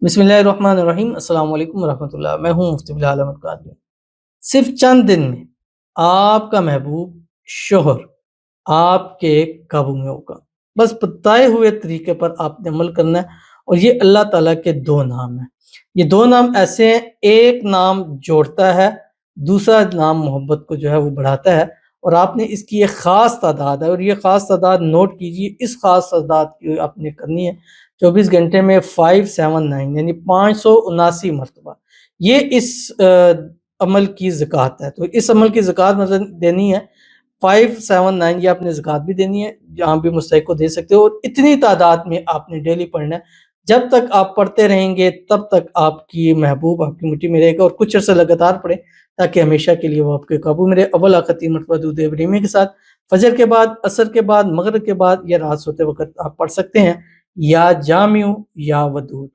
बिस्मिल्लाहिर्रहमानिर्रहीम अस्सलाम वालेकुम रहमतुल्लाह। मैं हूँ मुफ्ती बिलाल अहमद कादरी। सिर्फ चंद दिन में आपका महबूब शोहर आपके काबू में होगा। बस बताए हुए तरीके पर आपने अमल करना है और ये अल्लाह ताला के 2 नाम हैं। ये 2 नाम ऐसे हैं, एक नाम जोड़ता है, दूसरा नाम मोहब्बत को जो है वो बढ़ाता है और आपने इसकी एक ख़ास तादाद है और ये ख़ास तादाद नोट कीजिए, इस ख़ास तादाद की आपने करनी है 24 घंटे में 579 यानी 579 मरतबा। ये इस अमल की ज़कात है। तो इस अमल की ज़कात मतलब देनी है 579 ये आपने ज़कात भी देनी है, जहाँ भी मुस्तहिक को दे सकते हो और इतनी तादाद में आपने डेली पढ़ना है। जब तक आप पढ़ते रहेंगे तब तक आपकी महबूब आपकी मुट्ठी में रहेगा और कुछ अर्सा लगातार पढ़ें ताकि हमेशा के लिए वो आपके काबू में रहे। अव्वल आखिर 3 मरतबा दूध इब्राहिमी के साथ, फजर के बाद, असर के बाद, मगरिब के बाद या रात सोते वक़्त आप पढ़ सकते हैं या जामिउ या वदूद।